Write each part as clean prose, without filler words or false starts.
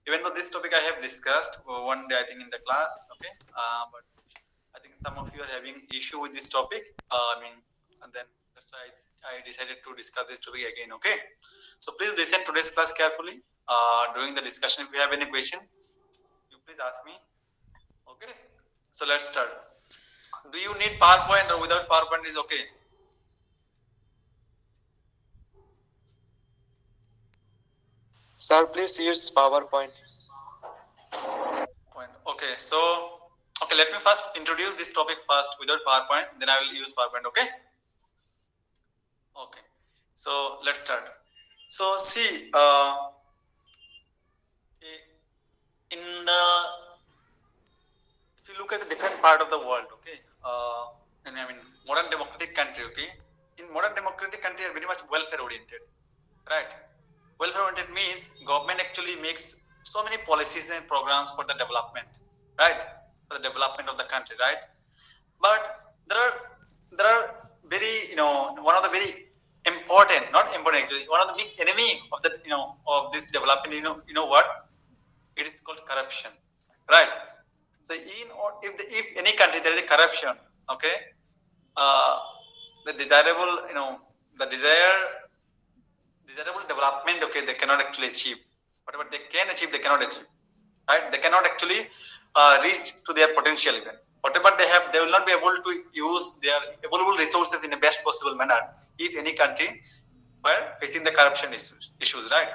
Even though this topic I have discussed one day, I think in the class, okay, but I think some of you are having issue with this topic. And then that's why I decided to discuss this topic again. Okay, so please listen to this class carefully. During the discussion, if you have any question, you please ask me. Okay, so let's start. Do you need PowerPoint or without PowerPoint is okay? Sir, please use PowerPoint. Point. Okay, so okay, let me first introduce this topic first without PowerPoint. Then I will use PowerPoint. Okay. Okay. So let's start. So see, in the if you look at the different part of the world, okay, and I mean modern democratic country, okay, in modern democratic country are very much welfare oriented, right? Welfare oriented means government actually makes so many policies and programs for the development, right? For the development of the country, right? But there are very one of the very important, not important actually, one of the big enemy of the of this development. You know what? It is called corruption, right? So if any country there is a corruption, okay, uh, the the desirable development, okay, they cannot actually achieve. Whatever they can achieve, they cannot achieve, right? They cannot actually reach to their potential even. Whatever they have, they will not be able to use their available resources in the best possible manner if any country were facing the corruption issues, right?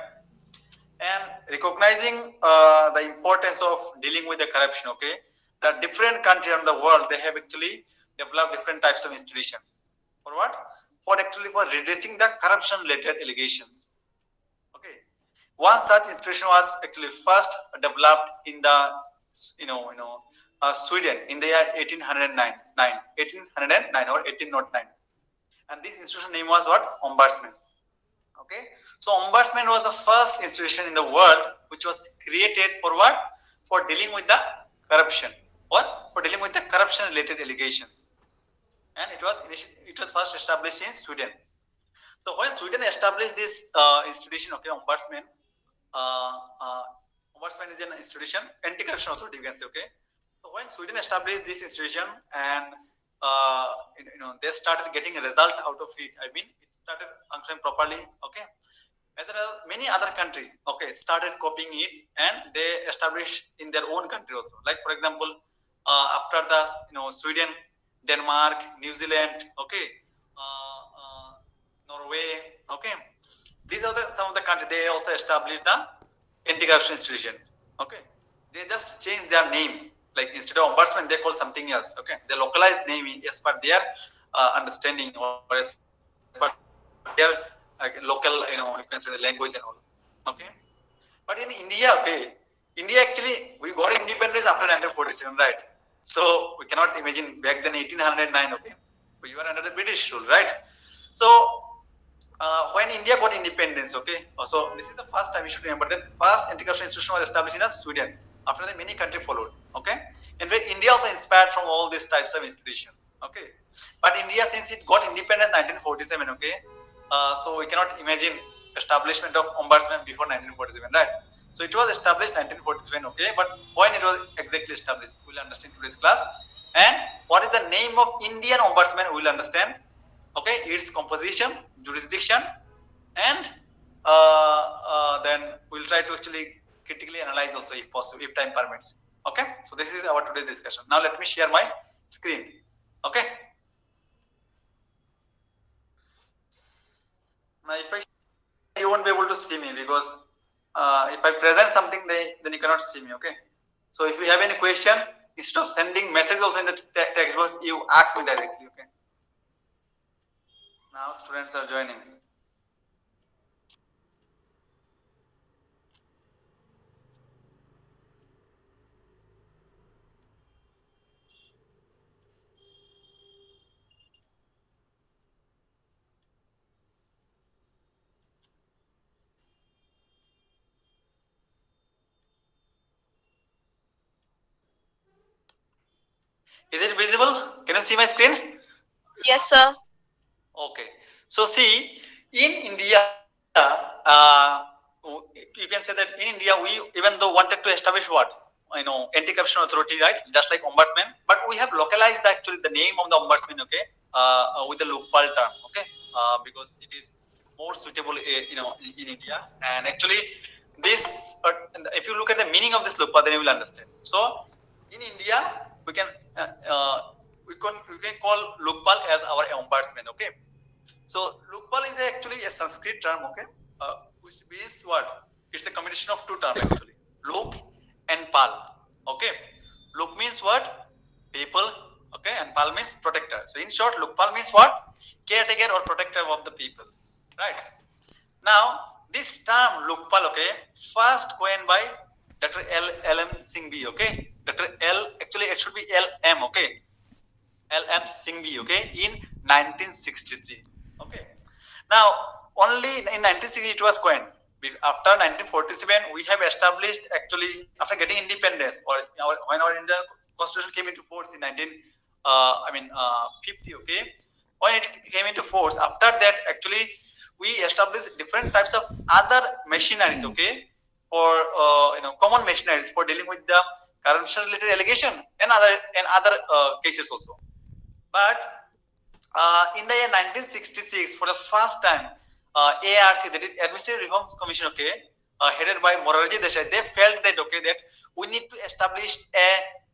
And recognizing the importance of dealing with the corruption, okay, the different countries around the world, they have actually developed different types of institution. For what? For redressing the corruption related allegations. Okay, one such institution was actually first developed in the Sweden in the year 1809 or 1809, and this institution name was what? Ombudsman. Okay, so ombudsman was the first institution in the world which was created for what? For dealing with the corruption, or for dealing with the corruption related allegations, and it was first established in Sweden. So when Sweden established this institution, okay, ombudsman, uh, uh, ombudsman is an institution, anti-corruption authority, you can say, okay. So when Sweden established this institution, and they started getting a result out of it. I mean, it started functioning properly, okay. As well as many other country, okay, started copying it, and they established in their own country also. Like for example, after the Sweden, Denmark, New Zealand, okay, Norway, okay. These are some of the countries. They also established the anti-corruption institution. Okay, they just changed their name. Like instead of ombudsman, they call something else. Okay, they localized name as per their understanding, or as per their local, you can say the language and all. Okay, but in India, okay, India actually we got independence after 1947, right? So we cannot imagine back then 1809. Okay, we were under the British rule, right? So when India got independence, okay, so this is the first time you should remember that first anti-corruption institution was established in Sweden. After that, many countries followed, okay, and where India also inspired from all these types of institutions, okay. But India, since it got independence 1947, okay, so we cannot imagine establishment of ombudsman before 1947, right? So it was established 1947, okay, but when it was exactly established, we'll understand today's class. And what is the name of Indian ombudsman? We'll understand. Okay, its composition, jurisdiction, and then we'll try to actually critically analyze also if possible, if time permits. Okay, so this is our today's discussion. Now let me share my screen. Okay, now if I you won't be able to see me, because if I present something, then you cannot see me. Okay, so if you have any question, instead of sending message also in the text box, you ask me directly. Okay, now students are joining. Is it visible? Can you see my screen? Yes, sir. Okay. So see, in India, uh, you can say that in India, we even though wanted to establish what, anti-corruption authority, right? Just like ombudsman, but we have localized actually the name of the ombudsman, okay, with the local term, okay, because it is more suitable, in India. And actually, this, if you look at the meaning of this local, then you will understand. So, in India, we can call Lokpal as our ombudsman, okay. So Lokpal is actually a Sanskrit term, okay, which means what? It's a combination of two terms actually, Lok and Pal, okay. Lok means what? People, okay, and Pal means protector. So in short, Lokpal means what? Caretaker or protector of the people, right? Now this term Lokpal, okay, first coined by Dr. L.M. Singhvi, okay. Dr. L, actually it should be L.M., okay. L.M. Singhvi, okay, in 1963. Okay. Now, only in 1960 it was coined. After 1947, we have established actually after getting independence, or when our Indian Constitution came into force in 50. Okay, when it came into force, after that actually we established different types of other machineries. Okay, for common machineries for dealing with the corruption related allegation and other cases also. But in the year 1966, for the first time, ARC, that is Administrative Reforms Commission, okay, headed by Morarji Desai, they felt that okay, that we need to establish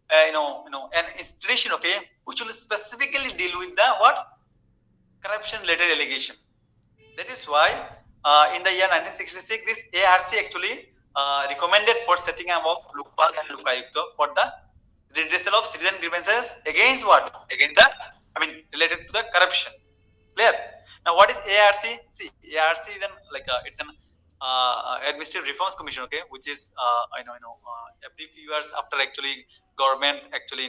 an institution, okay, which will specifically deal with the what, corruption related allegation. That is why in the year 1966, this ARC actually recommended for setting up of Lokpal and Lokayukta for the redressal of citizen grievances against what? Against the, related to the corruption. Clear? Now, what is ARC? See, ARC is it's an Administrative Reforms Commission, okay, which is every few years after actually government actually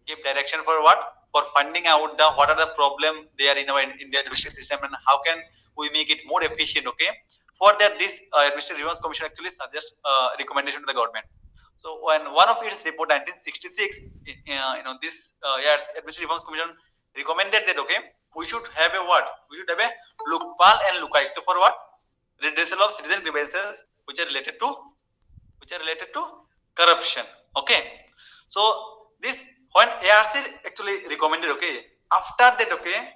give direction for what, for finding out the what are the problem there in our Indian judicial system and how can we make it more efficient, okay. For that, this Administrative Reforms Commission actually suggests recommendation to the government. So when one of its report 1966, this year's Administrative Reforms Commission recommended that okay, we should have a what, we should have a Lokpal and Lokayukta for what, redressal of citizen grievances which are related to corruption, okay. So this, when ARC actually recommended, okay, after that, okay,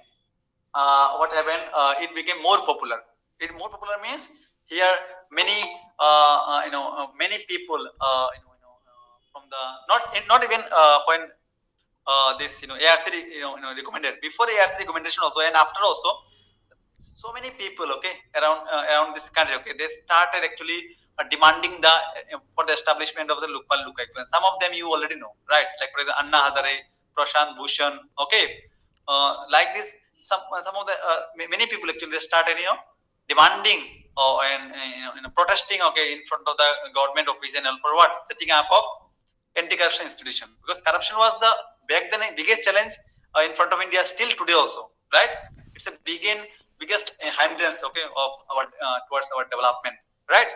what happened, it became more popular. It more popular means here many many people from the not even when this ARC recommended, before ARC recommendation also and after also, so many people, okay, around this country, okay, they started actually demanding the for the establishment of the Lokpal Lokayukta. And some of them you already know, right? Like for example, Anna Hazare, Prashant Bhushan, okay, like this. Some of the many people actually they started demanding and protesting, okay, in front of the government office and all for what, setting up of anti-corruption institution, because corruption was the back then biggest challenge in front of India still today also, right? It's a biggest hindrance, okay, of our towards our development, right?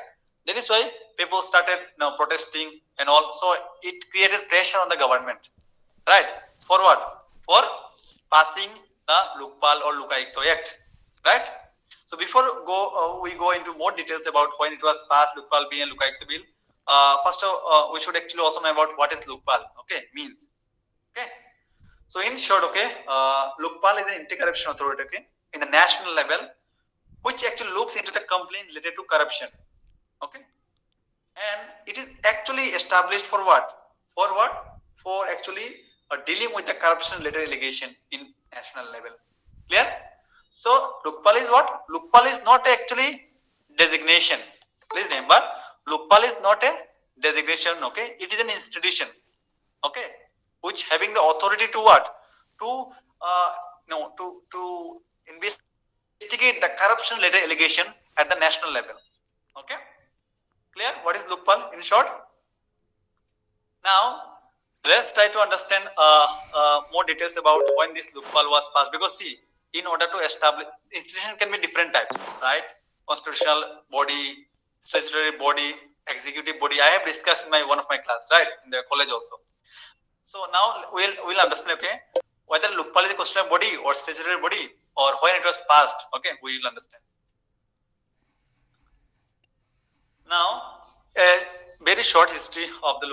That is why people started protesting and all. So it created pressure on the government, right? For what? For passing the Lokpal or Lokayukta Act, right? So before we go into more details about when it was passed, Lokpal Bill and Lokayukta Bill. First, we should actually also know about what is Lokpal, okay, means, okay. So in short, okay, Lokpal is an anti-corruption authority, okay, in the national level, which actually looks into the complaint related to corruption, okay, and it is actually established for what? For what? For actually dealing with the corruption related allegation in national level. Clear? So Lokpal is what? Lokpal is not actually designation. Please remember, Lokpal is not a designation, okay? It is an institution, okay, which having the authority to what, to no to investigate the corruption related allegation at the national level, okay. Clear? What is Lokpal in short? Now let's try to understand more details about when this Lokpal was passed, because see, in order to establish institution can be different types, right? Constitutional body, statutory body, executive body. I have discussed in one of my class, right, in the college also. So now we'll understand, okay, whether Lokpal is a constitutional body or statutory body, or when it was passed, okay, we will understand. Now, a very short history of the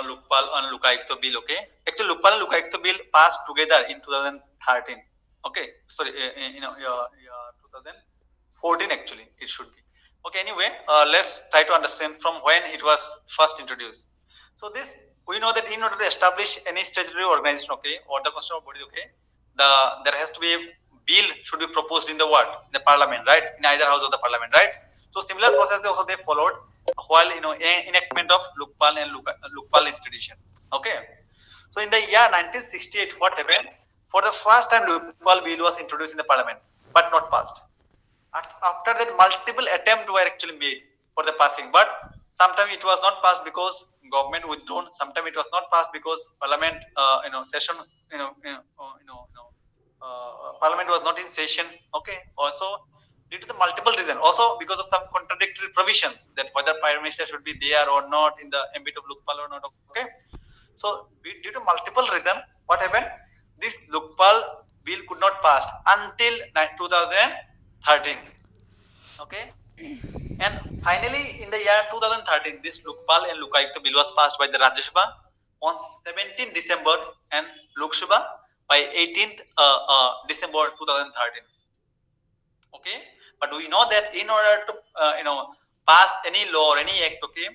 Lokpal and Lokayukta bill. Okay, actually, Lokpal and Lokayukta bill passed together in 2013. Okay, sorry, 2014 actually it should be. Okay, anyway, let's try to understand from when it was first introduced. So this we know that in order to establish any statutory organization, okay, or the constitutional body, okay, there has to be a bill should be proposed in the what in the parliament, right, in either house of the parliament, right. So similar process also they followed while enactment of Lokpal and Lokpal institution. Okay. So in the year 1968, what happened? For the first time, Lokpal bill was introduced in the parliament, but not passed. After that, multiple attempts were actually made for the passing, but sometimes it was not passed because government withdrawn. Sometimes it was not passed because parliament, session, parliament was not in session. Okay. Also, due to the multiple reasons, also because of some contradictory provisions that whether prime minister should be there or not in the ambit of Lokpal or not. Okay. So due to multiple reasons, what happened? This Lokpal bill could not pass until 2013. Okay. And finally, in the year 2013, this Lokpal and Lokayukta bill was passed by the Rajya Sabha on 17th December and Lok Sabha by 18th December 2013. Okay, but we know that in order to pass any law or any act, okay,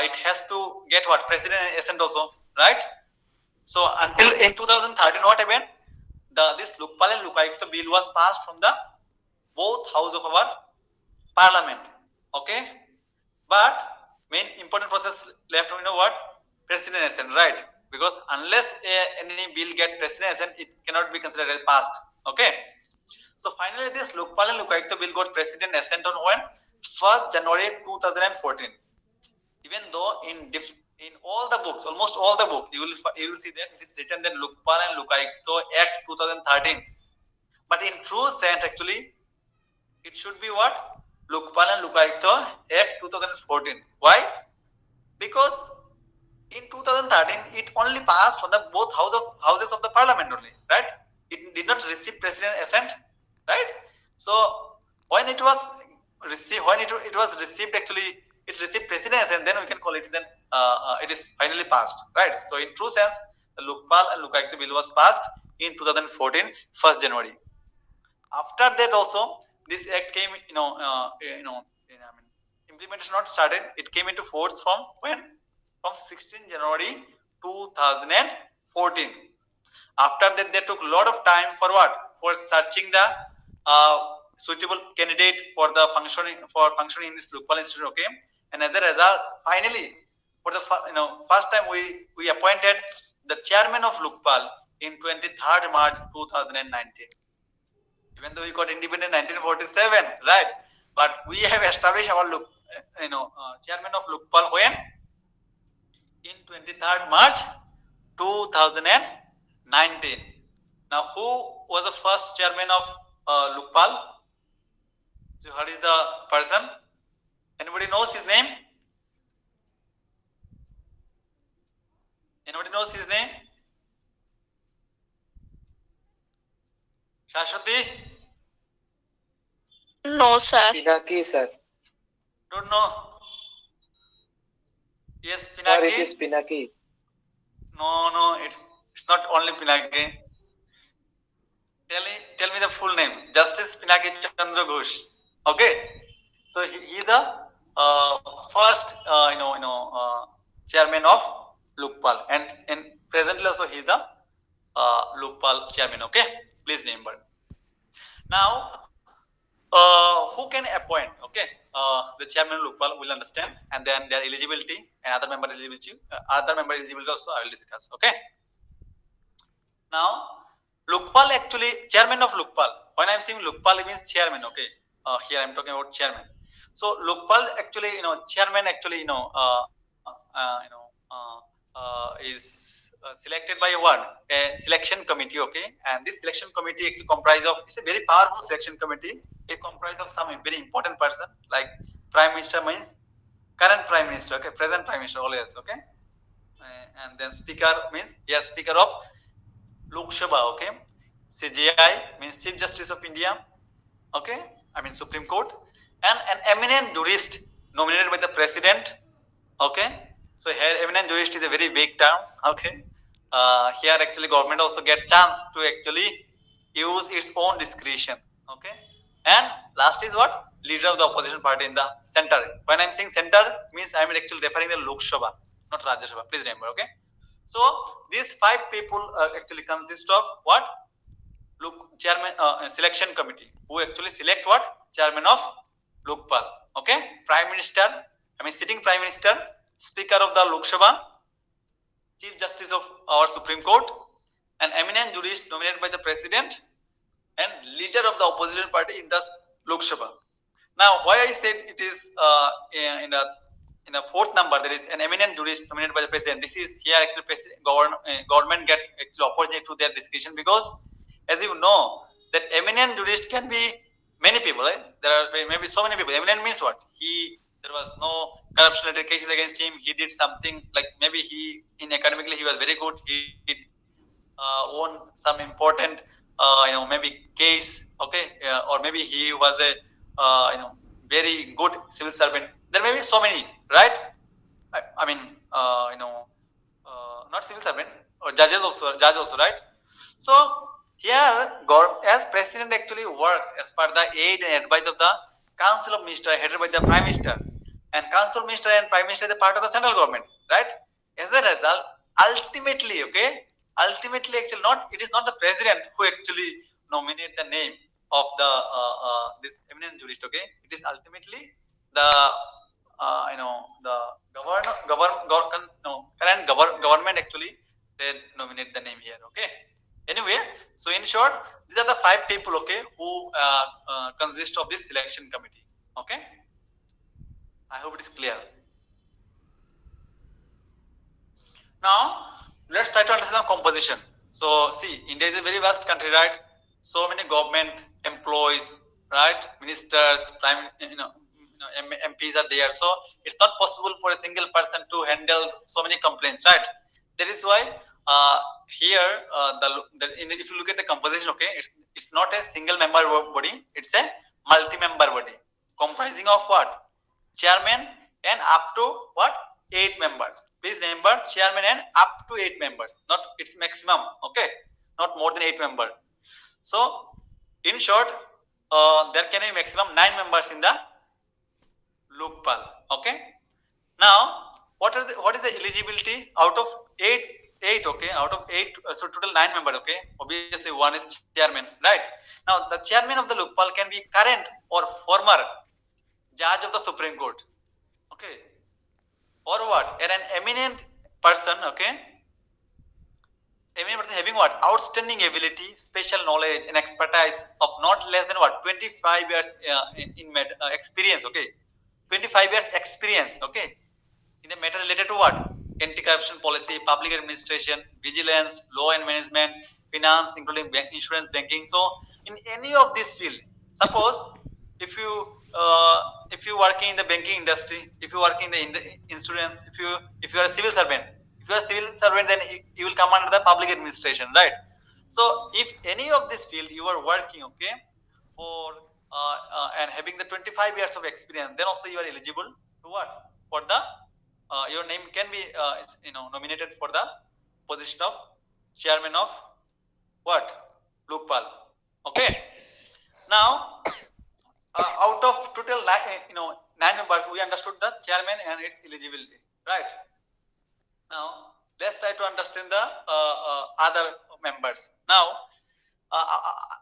it has to get what president assent also, right? So until in 2013, what happened? This Lokpal and Lokayukta bill was passed from the both house of our parliament. Okay, but main important process left, you know what? President assent, right? Because unless any bill get president assent, it cannot be considered as passed. Okay. So finally, this Lokpal and Lokayukta bill got president assent on when? 1st January 2014. Even though in all the books, almost all the books, you will see that it is written that Lokpal and Lokayukta Act 2013. But in true sense, actually, it should be what? Lokpal and Lokayukta Act 2014. Why? Because in 2013 it only passed from the both houses of the parliament only, right? It did not receive president assent, right? So when it was received, it was received, actually it received president assent, then we can call it as an it is finally passed, right? So in true sense, the Lokpal and Lokayukta bill was passed in 2014 1st January. After that also, this act came, implementation not started. It came into force from when? From 16 January 2014. After that, they took a lot of time for what? For searching the suitable candidate for the functioning in this Lokpal institute. Okay, and as a result, finally, for the first time, we appointed the chairman of Lokpal in 23rd March 2019. Even though we got independent in 1947, right? But we have established our chairman of Lokpal when? In 23rd March 2019. Now, who was the first chairman of Lokpal? So, what is the person? Anybody knows his name? Anybody knows his name? Shashwati? No, sir. Pinaki, sir. Don't know. Yes, Sir, Pinaki. it is Pinaki. No, it's not only Pinaki. Tell me the full name. Justice Pinaki Chandra Ghosh. Okay, so he is the first chairman of Lokpal, and presently also he is the Lokpal chairman. Okay, please remember. Now, who can appoint? Okay, the chairman of Lokpal will understand, and then their eligibility and other member eligibility. Also I will discuss. Okay. Now, Lokpal actually, chairman of Lokpal. When I am saying Lokpal, it means chairman. Okay, here I am talking about chairman. So Lokpal actually, chairman actually, is selected by what? A selection committee. Okay, and this selection committee actually comprises of. It's a very powerful selection committee. It comprises of some very important person like prime minister means current prime minister. Okay, present prime minister always. Okay, and then speaker means yes, speaker of Lok Sabha, okay. CJI means Chief Justice of India, okay. I mean Supreme Court, and an eminent jurist nominated by the president. Okay, so here eminent jurist is a very big term. Okay, here actually government also get chance to actually use its own discretion. Okay, and last is what, leader of the opposition party in the center. When I'm saying center means I'm actually referring to Lok Sabha, not Rajya Sabha. Please remember. Okay, so these five people actually consist of what? Look, chairman selection committee who actually select what? Chairman of Lokpal. Okay, prime minister, I mean sitting prime minister, speaker of the Lok Sabha, chief justice of our Supreme Court, an eminent jurist nominated by the president, and leader of the opposition party in the Lok Sabha. Now, why I said it is in a fourth number, there is an eminent jurist nominated by the president. This is here actually government get actually opportunity to their discussion, because as you know that eminent jurist can be many people. Right? There are maybe so many people. Eminent means what? There was no corruption related cases against him. He did something like maybe he in academically he was very good. He did won some important maybe case. Okay, or maybe he was a very good civil servant. There may be so many, right? I mean not civil servant, or judge also, right? So here as president actually works as per the aid and advice of the council of minister headed by the prime minister, and council of minister and prime minister is a part of the central government, right? As a result, ultimately, okay, ultimately actually not, it is not the president who actually nominate the name of the this eminent jurist. Okay, it is ultimately the the current government actually they nominate the name here. Okay, anyway, so in short, these are the five people, okay, who consist of this selection committee. Okay, I hope it is clear. Now let's try to understand the composition. So see, India is a very vast country, right? So many government employees, right? Ministers, MPs are there. So it's not possible for a single person to handle so many complaints, right? That is why here if you look at the composition, okay, it's not a single member body, it's a multi-member body comprising of what? Chairman and up to what? 8 members. Please remember, chairman and up to 8 members, not its maximum. Okay, not more than 8 members. So in short, there can be maximum 9 members in the Lokpal. Okay, now what is the eligibility out of eight? Okay, out of 8, so total 9 members. Okay, obviously one is chairman, right? Now the chairman of the Lokpal can be current or former judge of the Supreme Court. Okay, or what? An eminent person. Okay, eminent person having what? Outstanding ability, special knowledge, and expertise of not less than what? 25 years in experience. Okay, 25 years experience. Okay, in the matter related to what? Anti-corruption policy, public administration, vigilance, law and management, finance, including insurance, banking. So in any of this field, suppose if you working in the banking industry, if you working in the insurance, if you are a civil servant, if you are a civil servant, then you will come under the public administration, right? So if any of this field you are working, okay, for and having the 25 years of experience, then also you are eligible to what? For the your name can be nominated for the position of chairman of what? Lokpal. Okay, now out of total 9 members, we understood the chairman and its eligibility, right? Now let's try to understand the other members. Now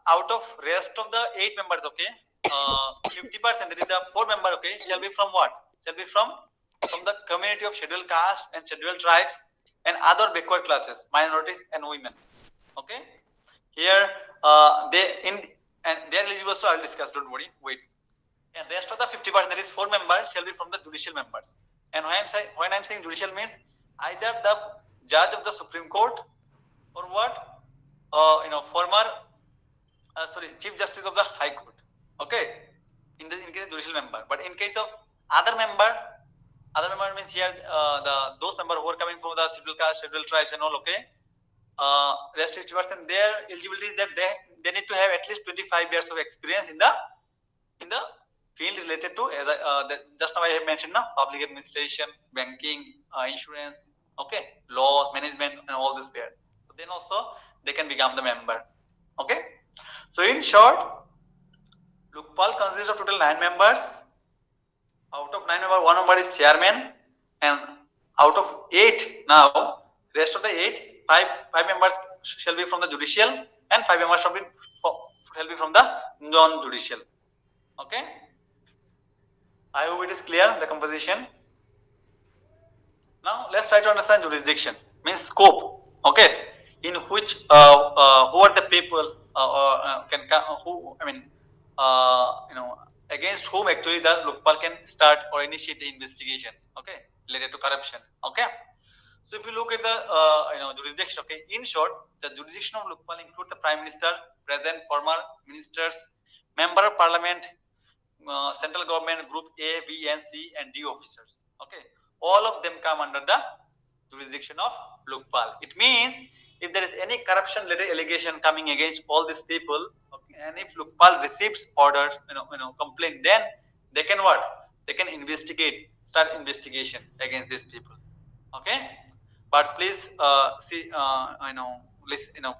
out of rest of the 8 members, okay, 50%, that is the 4 members, okay, shall be from what? Shall be from the community of scheduled caste and scheduled tribes and other backward classes, minorities and women. Okay, here and they are eligible, so I'll discuss, don't worry, wait. And rest of the 50%, that is 4 members, shall be from the judicial members. And when I'm saying judicial means either the judge of the Supreme Court or what? Former Chief Justice of the High Court. Okay, in case of judicial member. But in case of other member means here those members who are coming from the scheduled caste, scheduled tribes and all. Okay, rest 50%, their eligibility is that they need to have at least 25 years of experience in the field related to, as just now I have mentioned now, public administration, banking, insurance, okay, law, management, and all this there. So then also they can become the member. Okay. So in short, Lokpal consists of total 9 members. Out of 9 members, 1 member is chairman, and out of 8 now, rest of the 8, 5 members shall be from the judicial, and 5 members shall be from the non-judicial. Okay. I hope it is clear, the composition. Now let's try to understand jurisdiction, means scope. Okay, in which who are the people who, I mean, against whom actually the Lokpal can start or initiate the investigation. Okay, related to corruption. Okay, so if you look at the jurisdiction, okay, in short, the jurisdiction of Lokpal include the Prime Minister, present, former ministers, member of Parliament, central government, group A, B, and C, and D officers. Okay, all of them come under the jurisdiction of Lokpal. It means if there is any corruption related allegation coming against all these people, okay, and if Lokpal receives orders, complaint, then they can what? They can investigate, start investigation against these people. Okay, but please see,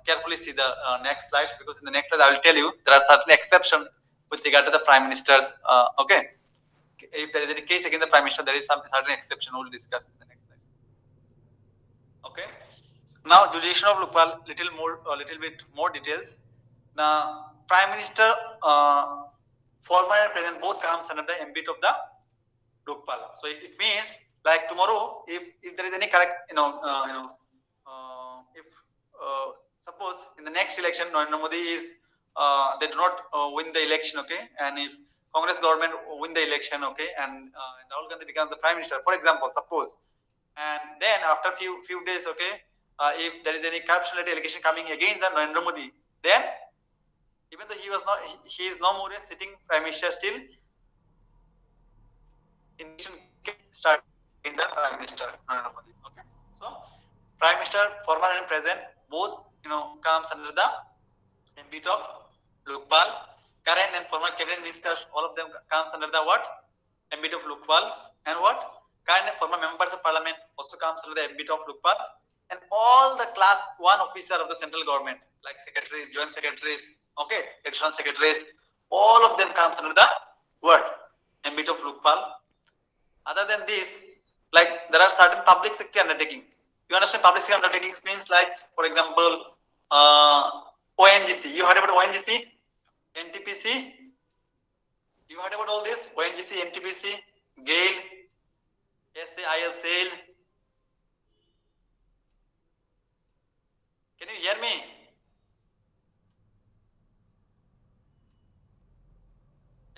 carefully see the next slide, because in the next slide I will tell you there are certain exceptions with regard to the prime ministers. Okay, if there is any case against the prime minister, there is some certain exception we will discuss in the next slide. Okay, now jurisdiction of Lokpal, little bit more details. Now prime minister, former and present, both comes under the ambit of the Lokpal. So it means, like tomorrow, if there is any correct, if suppose in the next election Narendra Modi is they do not win the election, okay, and if Congress government win the election, okay, and Rahul Gandhi becomes the prime minister, for example, suppose, and then after few days, okay, if there is any corruption related allegation coming against the Narendra Modi, then even though he is no more a sitting prime minister, still investigation can start in the prime minister Narendra Modi. Okay, so prime minister, former and present, both comes under the ambit of Lokpal. Current and former cabinet ministers, all of them comes under the what? Ambit of Lokpal. And what? Current and former members of parliament also comes under the ambit of Lokpal. And all the class 1 officer of the central government, like secretaries, joint secretaries, okay, additional secretaries, all of them comes under the what? Ambit of Lokpal. Other than this, like there are certain public sector undertaking. You understand public sector undertakings means, like, for example, ONGC. You heard about ONGC? NTPC? You heard about all this? ONGC, NTPC, GAIL, SAIL, SAIL. Can you hear me?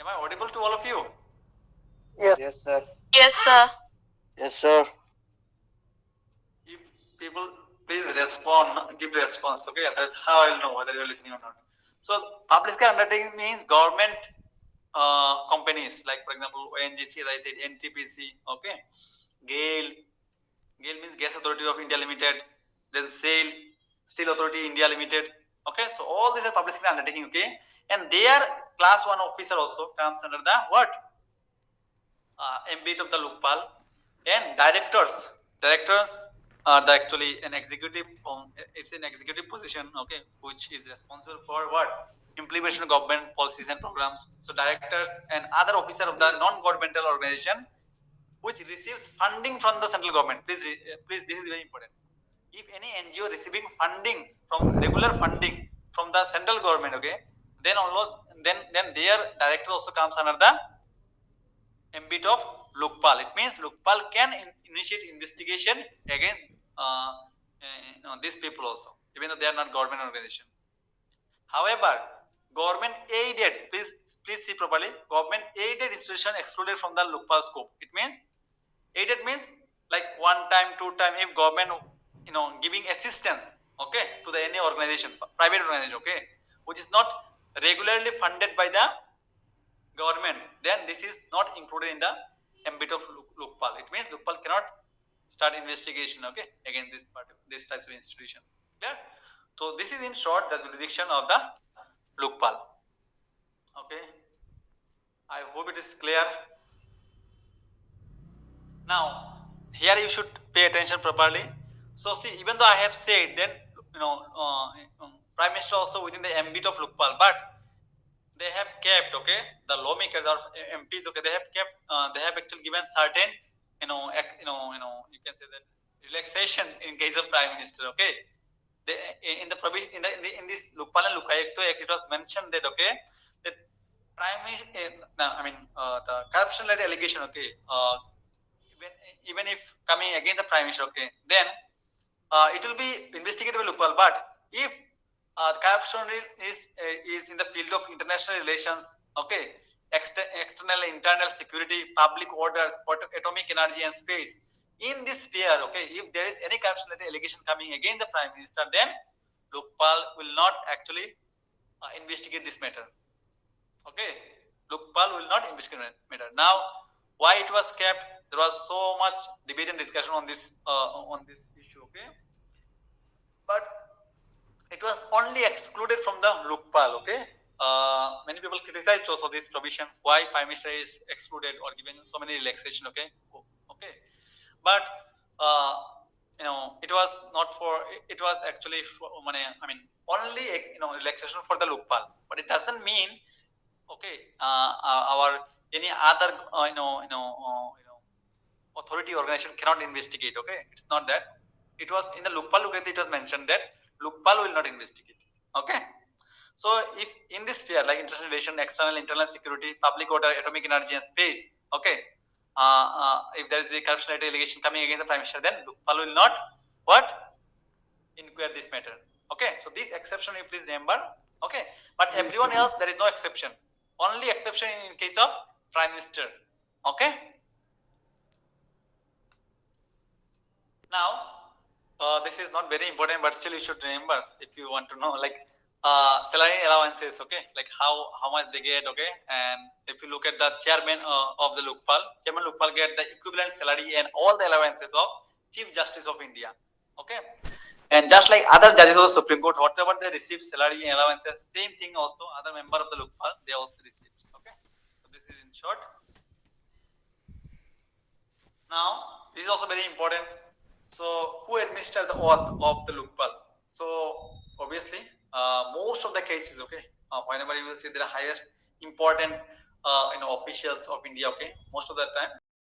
Am I audible to all of you? Yes, sir. Yes, sir. Yes, sir. If people please respond, give the response, okay? That's how I'll know whether you're listening or not. So public sector undertaking means government companies, like for example ONGC, as I said, NTPC, okay, GAIL means Gas Authority of India Limited, then SAIL, Steel Authority India Limited, okay. So all these are public sector undertaking, okay, and their class 1 officer also comes under the what? ambit of the Lokpal. And directors are actually an executive, it's an executive position, okay, which is responsible for what? Implementation of government policies and programs. So directors and other officers of the non-governmental organization which receives funding from the central government. Please, this is very important. If any NGO receiving funding from regular funding from the central government, okay, then their director also comes under the ambit of Lokpal. It means Lokpal can initiate investigation against these people also, even though they are not government organization. However, government aided, please see properly, government aided institution excluded from the Lokpal scope. It means aided means like one time, two time, if government giving assistance, okay, to the any organization, private organization, okay, which is not regularly funded by the government, then this is not included in the ambit of Lokpal. It means Lokpal cannot start investigation, okay, against this types of institution. Clear? So this is in short the jurisdiction of the Lokpal. Okay. I hope it is clear. Now, here you should pay attention properly. So, see, even though I have said that, Prime Minister also within the ambit of Lokpal, but they have kept, okay, the lawmakers or MPs, okay, they have actually given certain, you can say that relaxation in case of Prime Minister, okay. They, in the provision in this Lokpal and Lokayukta Act, it was mentioned that, okay, that Prime Minister, the corruption-led allegation, okay, even, even if coming against the Prime Minister, okay, then it will be investigated by Lokpal. But if corruption is in the field of international relations, okay, external internal security, public orders, atomic energy and space, in this sphere, okay, if there is any corruption allegation coming against the Prime Minister, then Lokpal will not actually investigate this matter. Okay, Lokpal will not investigate matter. Now, why it was kept? There was so much debate and discussion on this issue. Okay, but it was only excluded from the Lokpal. Okay, many people criticized also this provision. Why Prime Minister is excluded or given so many relaxation? Okay, okay, but uh, it was not for. It was actually for, I mean, only relaxation for the Lokpal, but it doesn't mean okay our any other authority organization cannot investigate. Okay, it's not that. It was in the Lokpal Look, it was mentioned that Lokpal will not investigate. Okay, so if in this sphere like international relation, external internal security, public order, atomic energy and space, okay, if there is a corruption allegation coming against the Prime Minister, then Lokpal will not what inquire this matter. Okay, so this exception you please remember. Okay, but everyone else there is no exception. Only exception in case of Prime Minister. Okay. Now, this is not very important, but still you should remember if you want to know, like salary allowances, okay, like how much they get, okay, and if you look at the chairman of the Lokpal, Chairman Lokpal get the equivalent salary and all the allowances of Chief Justice of India, okay, and just like other judges of the Supreme Court, whatever they receive salary and allowances, same thing also other member of the Lokpal they also receive, okay. So this is in short. Now, this is also very important. So, who administer the oath of the Lokpal? So, obviously, most of the cases, okay, whenever you will see the highest important, officials of India, okay, most of the time